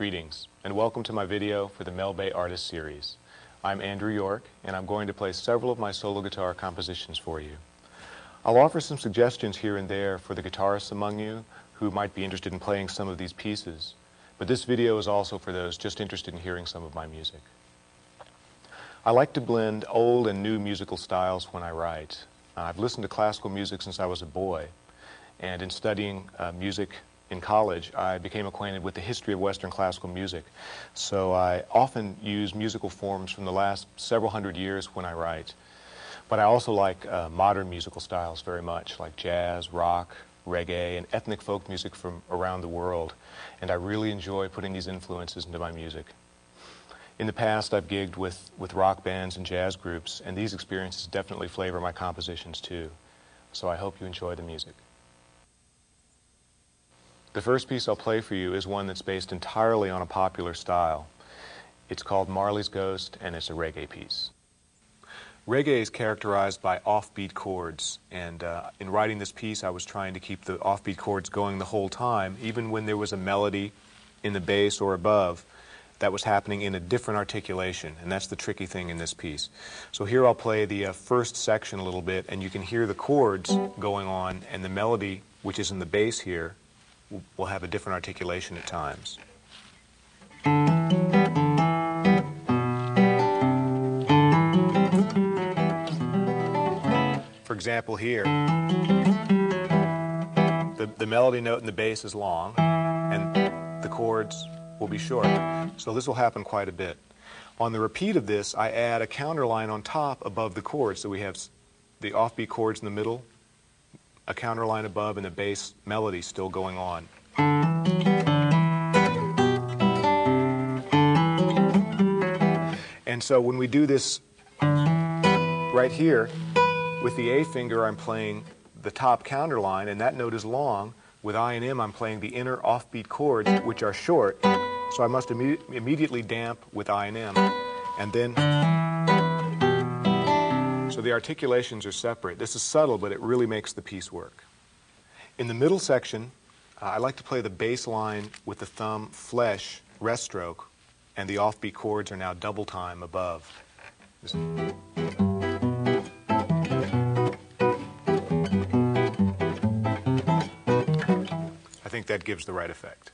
Greetings, and welcome to my video for the Mel Bay Artist Series. I'm Andrew York, and I'm going to play several of my solo guitar compositions for you. I'll offer some suggestions here and there for the guitarists among you who might be interested in playing some of these pieces, but this video is also for those just interested in hearing some of my music. I like to blend old and new musical styles when I write. I've listened to classical music since I was a boy, and in studying music in college, I became acquainted with the history of Western classical music. So I often use musical forms from the last several hundred years when I write. But I also like modern musical styles very much, like jazz, rock, reggae, and ethnic folk music from around the world. And I really enjoy putting these influences into my music. In the past, I've gigged with rock bands and jazz groups, and these experiences definitely flavor my compositions too. So I hope you enjoy the music. The first piece I'll play for you is one that's based entirely on a popular style. It's called Marley's Ghost, and it's a reggae piece. Reggae is characterized by offbeat chords, and in writing this piece I was trying to keep the offbeat chords going the whole time, even when there was a melody in the bass or above that was happening in a different articulation, and that's the tricky thing in this piece. So here I'll play the first section a little bit, and you can hear the chords going on, and the melody, which is in the bass here, will have a different articulation at times. For example, here, the melody note in the bass is long, and the chords will be short. So this will happen quite a bit. On the repeat of this, I add a counterline on top above the chords, so we have the offbeat chords in the middle, a counterline above, and the bass melody still going on. And so when we do this right here, with the A finger I'm playing the top counterline, and that note is long. With I and M I'm playing the inner offbeat chords, which are short, so I must immediately damp with I and M. And then, so the articulations are separate. This is subtle, but it really makes the piece work. In the middle section, I like to play the bass line with the thumb flesh rest stroke, and the offbeat chords are now double time above. I think that gives the right effect.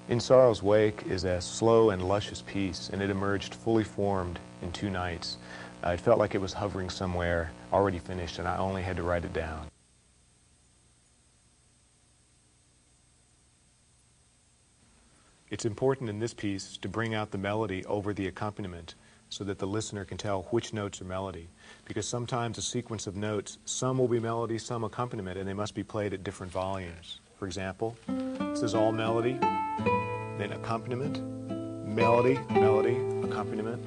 In Sorrow's Wake is a slow and luscious piece, and it emerged fully formed in 2 nights. It felt like it was hovering somewhere, already finished, and I only had to write it down. It's important in this piece to bring out the melody over the accompaniment so that the listener can tell which notes are melody. Because sometimes a sequence of notes, some will be melody, some accompaniment, and they must be played at different volumes. For example, this is all melody, then accompaniment, melody, melody, accompaniment,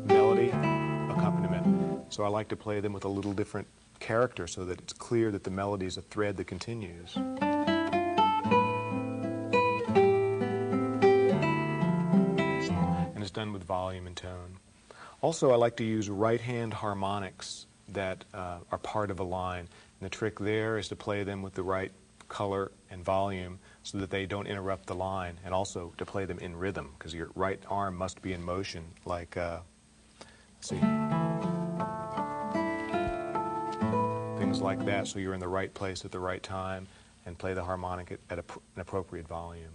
melody, accompaniment. So I like to play them with a little different character so that it's clear that the melody is a thread that continues. And it's done with volume and tone. Also, I like to use right-hand harmonics that are part of a line. And the trick there is to play them with the right color and volume so that they don't interrupt the line, and also to play them in rhythm, because your right arm must be in motion, like, let's see, things like that, so you're in the right place at the right time and play the harmonic at an appropriate volume.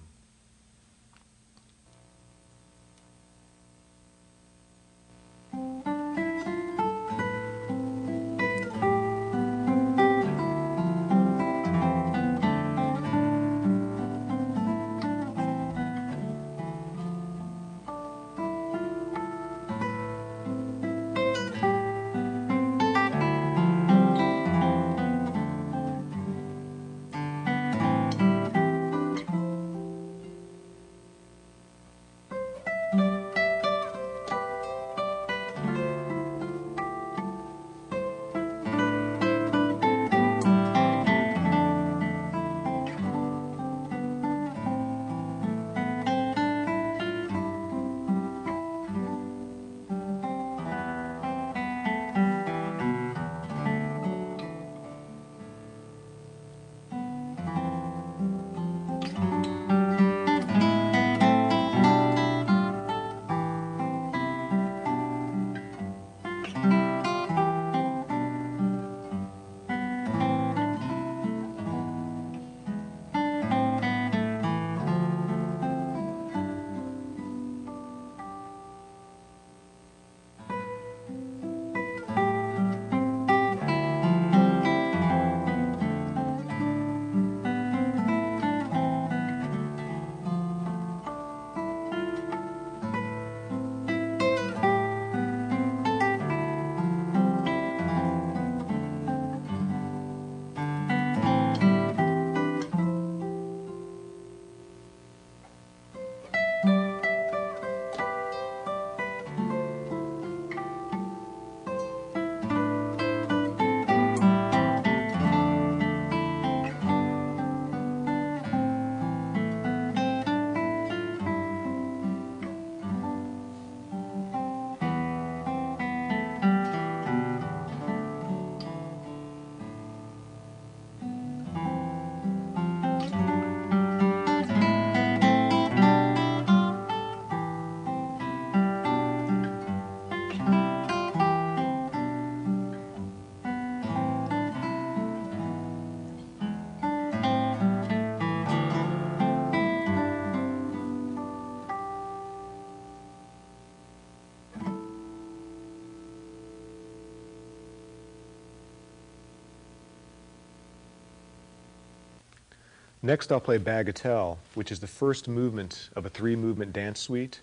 Next, I'll play Bagatelle, which is the first movement of a 3-movement dance suite.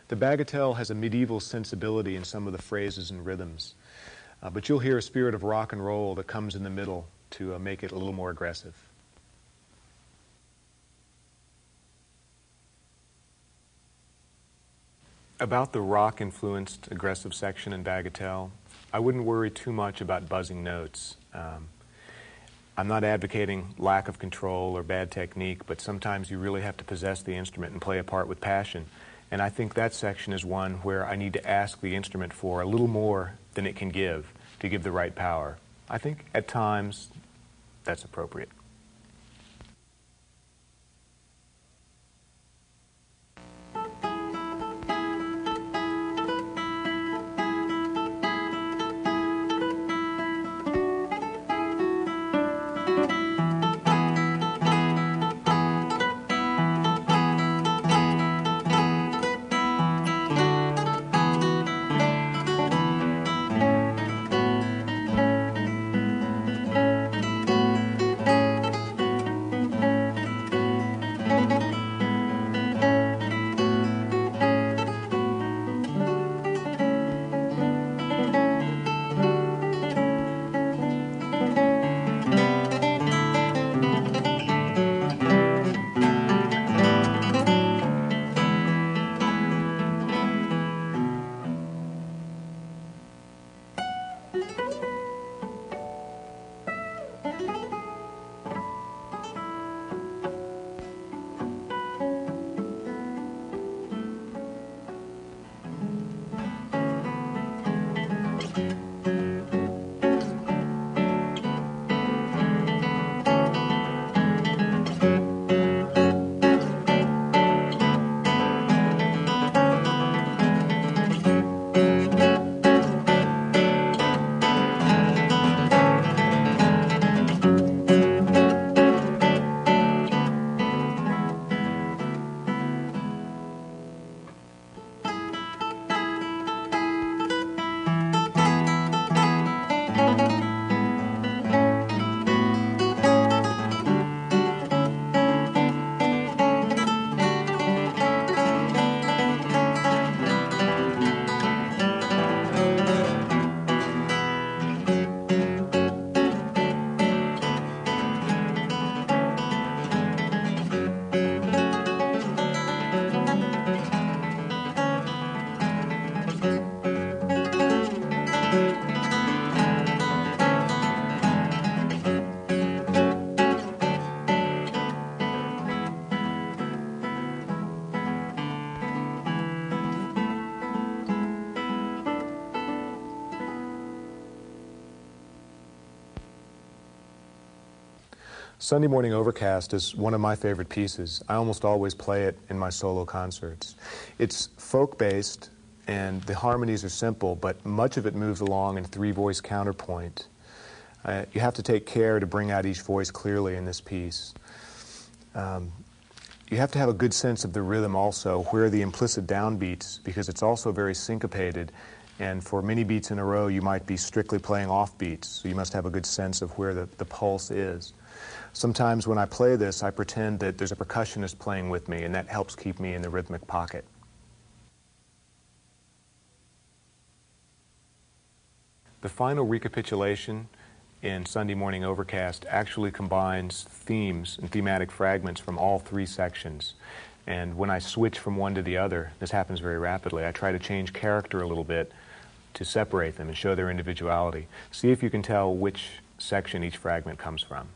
The Bagatelle has a medieval sensibility in some of the phrases and rhythms, but you'll hear a spirit of rock and roll that comes in the middle to make it a little more aggressive. About the rock-influenced aggressive section in Bagatelle, I wouldn't worry too much about buzzing notes. I'm not advocating lack of control or bad technique, but sometimes you really have to possess the instrument and play a part with passion. And I think that section is one where I need to ask the instrument for a little more than it can give to give the right power. I think at times that's appropriate. Sunday Morning Overcast is one of my favorite pieces. I almost always play it in my solo concerts. It's folk-based, and the harmonies are simple, but much of it moves along in three-voice counterpoint. You have to take care to bring out each voice clearly in this piece. You have to have a good sense of the rhythm also, where the implicit downbeats, because it's also very syncopated, and for many beats in a row you might be strictly playing off beats, so you must have a good sense of where the pulse is. Sometimes when I play this, I pretend that there's a percussionist playing with me, and that helps keep me in the rhythmic pocket. The final recapitulation in Sunday Morning Overcast actually combines themes and thematic fragments from all three sections. And when I switch from one to the other, this happens very rapidly, I try to change character a little bit to separate them and show their individuality. See if you can tell which section each fragment comes from.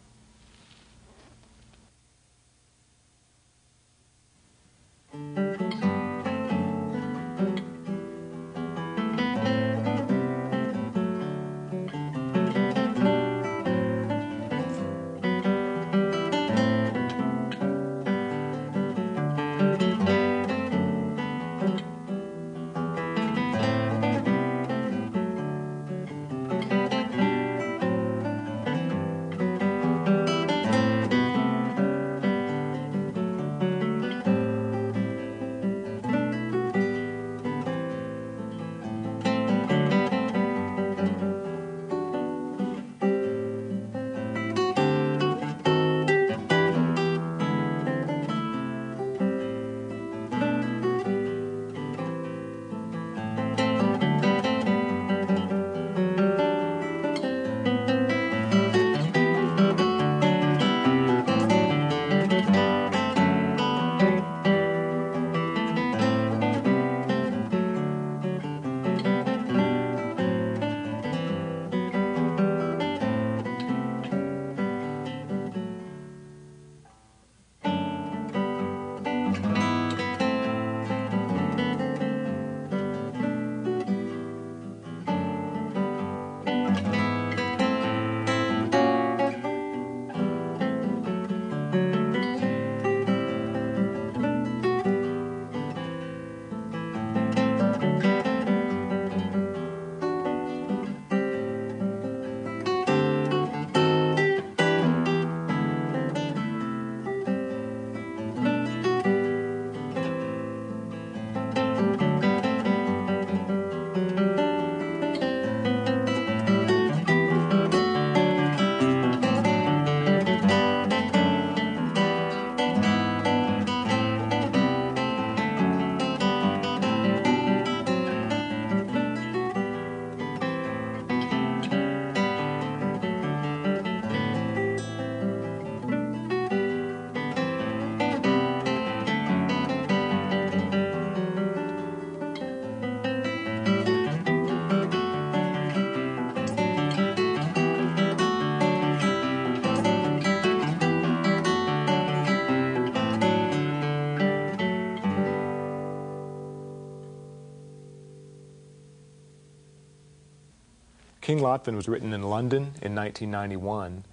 King Lotfin was written in London in 1991,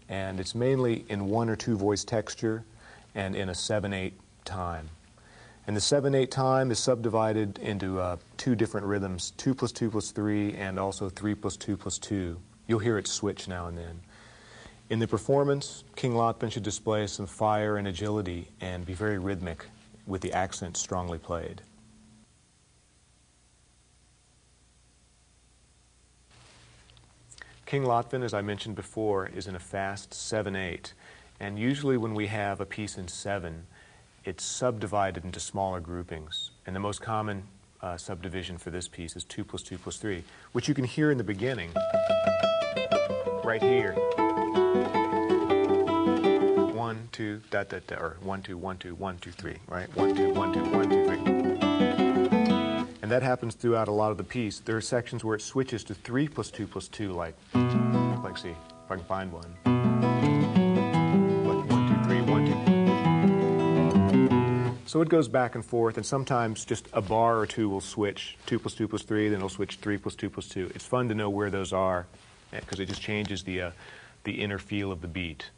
and it's mainly in one or two voice texture and in a 7/8 time. And the 7/8 time is subdivided into two different rhythms, 2+2+3 and also 3+2+2. You'll hear it switch now and then. In the performance, King Lotfin should display some fire and agility and be very rhythmic with the accent strongly played. King Lotfin, as I mentioned before, is in a fast 7/8, and usually when we have a piece in 7, it's subdivided into smaller groupings, and the most common subdivision for this piece is 2+2+3, which you can hear in the beginning, right here. 1, 2, da da da, or 1, 2, 1, 2, 1, 2, 3, right? 1, 2, 1, 2, 1, 2, 3. And that happens throughout a lot of the piece. There are sections where it switches to 3+2+2, like see, if I can find one. Like 1, 2, 3, 1, 2. So it goes back and forth, and sometimes just a bar or two will switch 2+2+3, then it'll switch 3+2+2. It's fun to know where those are, because it just changes the inner feel of the beat.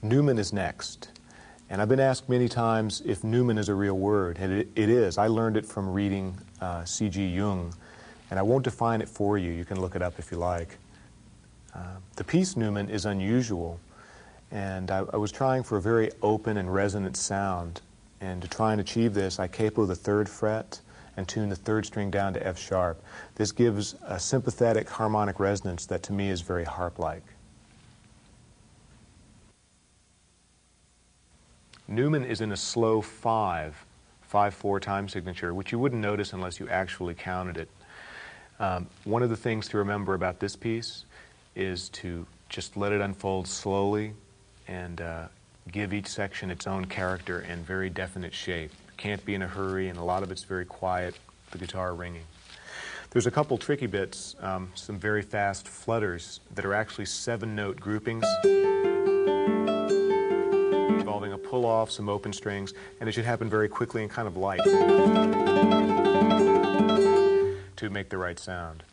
Newman is next. And I've been asked many times if Newman is a real word, and it is. I learned it from reading C.G. Jung, and I won't define it for you. You can look it up if you like. The piece Newman is unusual, and I was trying for a very open and resonant sound, and to try and achieve this, I capo the 3rd fret and tune the 3rd string down to F sharp. This gives a sympathetic harmonic resonance that to me is very harp-like. Newman is in a slow 5/4 time signature, which you wouldn't notice unless you actually counted it. One of the things to remember about this piece is to just let it unfold slowly and give each section its own character and very definite shape. Can't be in a hurry, and a lot of it's very quiet, the guitar ringing. There's a couple tricky bits, some very fast flutters that are actually 7-note groupings, involving a pull-off, some open strings, and it should happen very quickly and kind of light to make the right sound.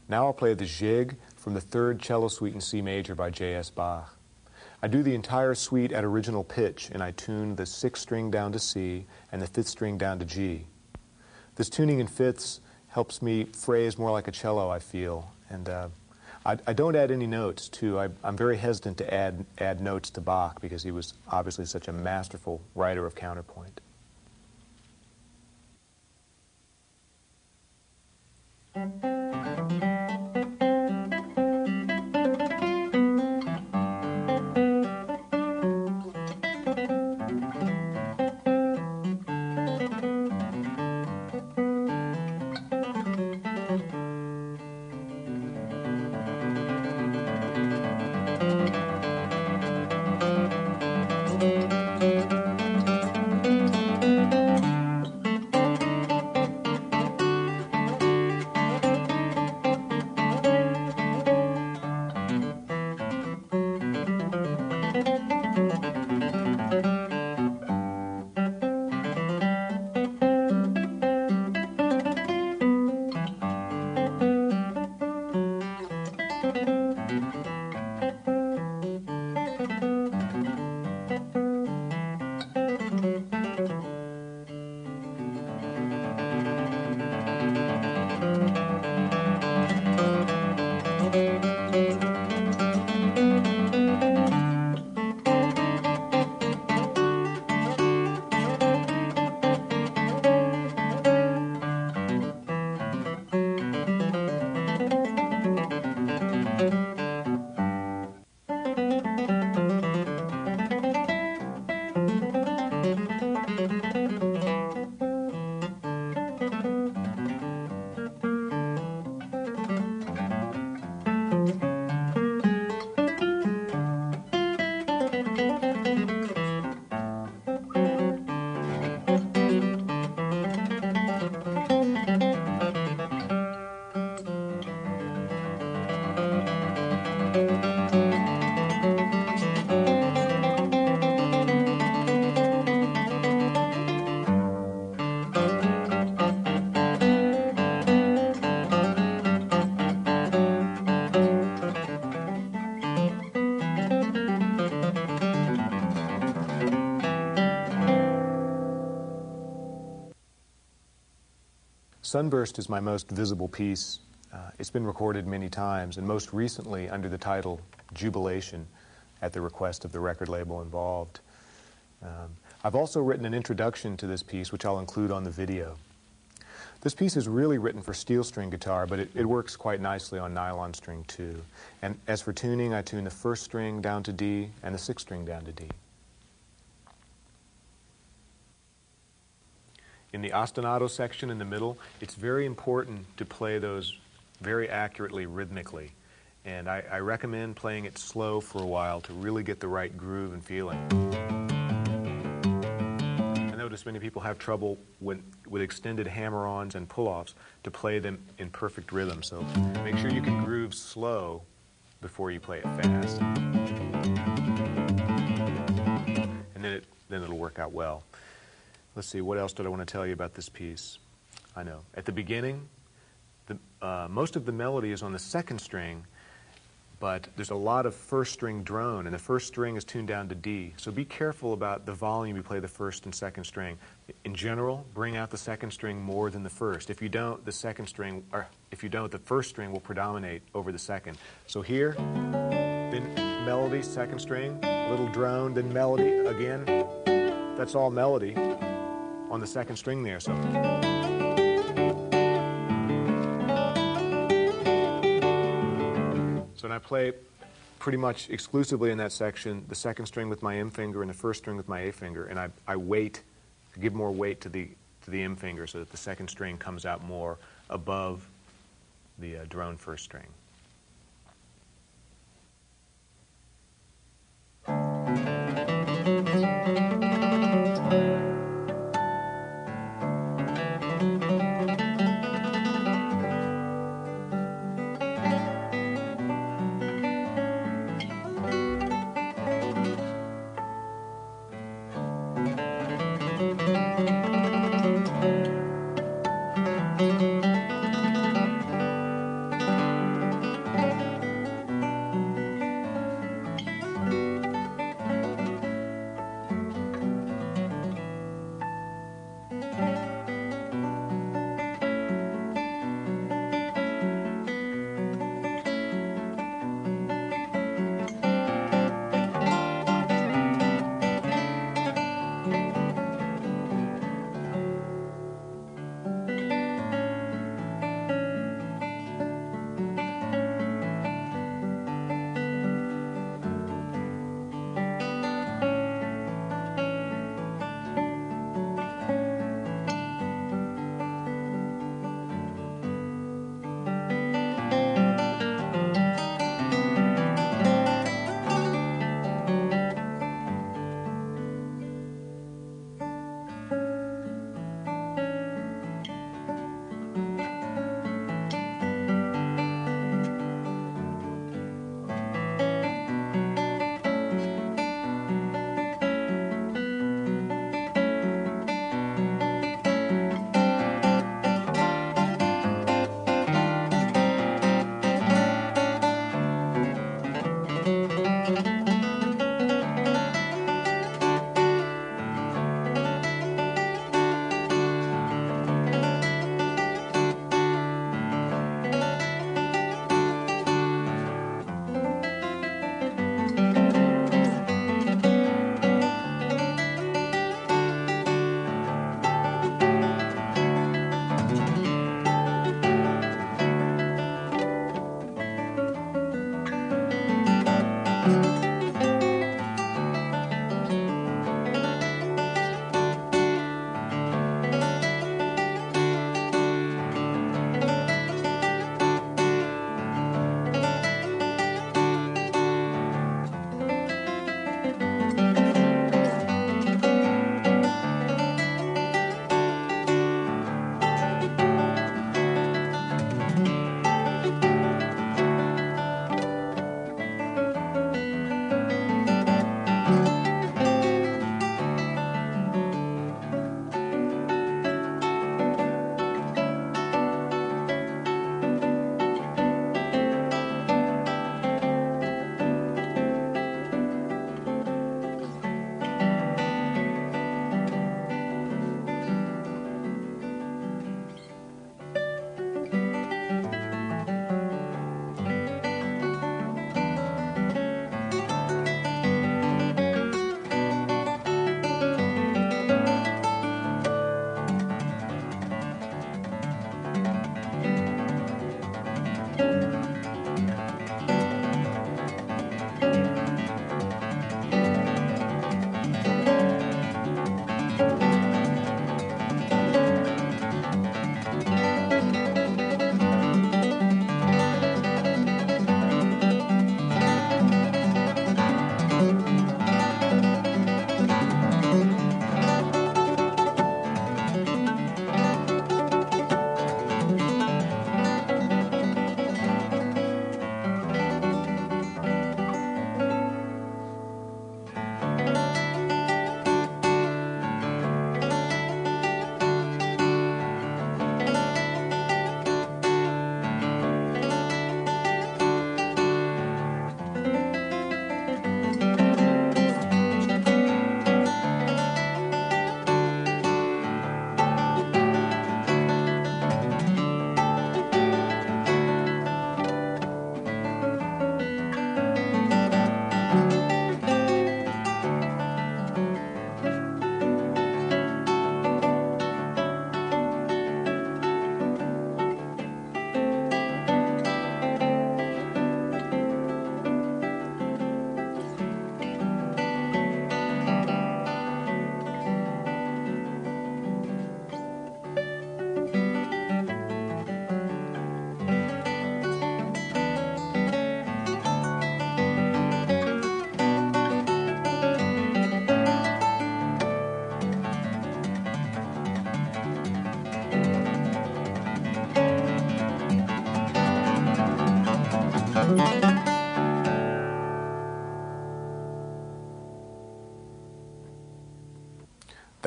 Now I'll play the Jig from the Third Cello Suite in C major by J.S. Bach. I do the entire suite at original pitch, and I tune the 6th string down to C and the 5th string down to G. This tuning in fifths helps me phrase more like a cello, I feel, and I don't add any notes, too. I'm very hesitant to add notes to Bach because he was obviously such a masterful writer of counterpoint. Sunburst is my most visible piece. It's been recorded many times, and most recently under the title Jubilation at the request of the record label involved. I've also written an introduction to this piece, which I'll include on the video. This piece is really written for steel string guitar, but it works quite nicely on nylon string too. And as for tuning, I tune the 1st string down to D and the 6th string down to D. In the ostinato section in the middle, it's very important to play those very accurately rhythmically. And I recommend playing it slow for a while to really get the right groove and feeling. I notice many people have trouble with extended hammer-ons and pull-offs to play them in perfect rhythm. So make sure you can groove slow before you play it fast. And then it'll work out well. Let's see, what else did I want to tell you about this piece? I know. At the beginning, most of the melody is on the 2nd string, but there's a lot of 1st string drone, and the 1st string is tuned down to D. So be careful about the volume you play the 1st and 2nd string. In general, bring out the 2nd string more than the 1st. If you don't, the 1st string will predominate over the 2nd. So here, then melody, 2nd string, a little drone, then melody again. That's all melody on the 2nd string there. So and I play pretty much exclusively in that section the 2nd string with my M finger and the 1st string with my A finger, and I give more weight to the M finger so that the 2nd string comes out more above the drone 1st string.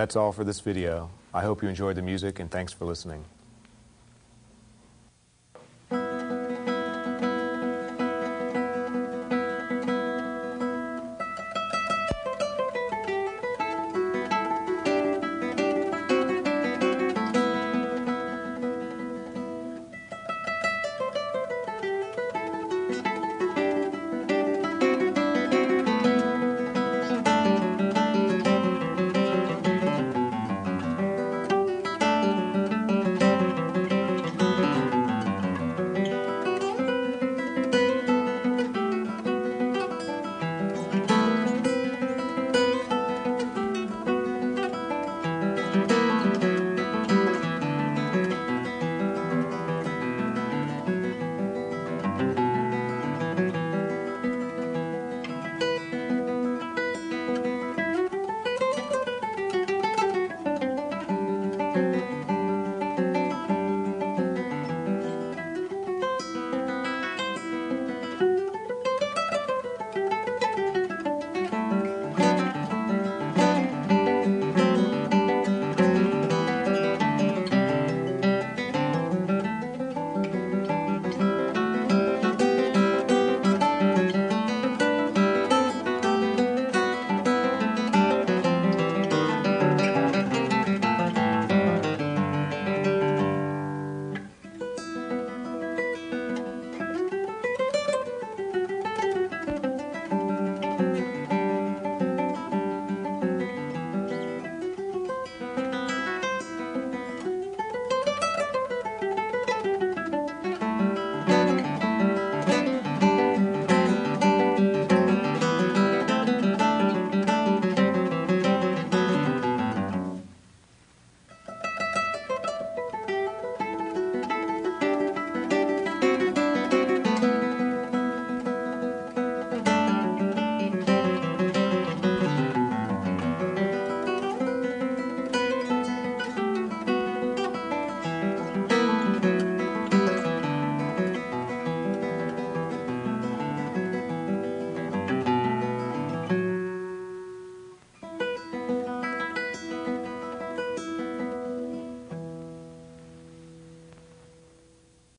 That's all for this video. I hope you enjoyed the music and thanks for listening.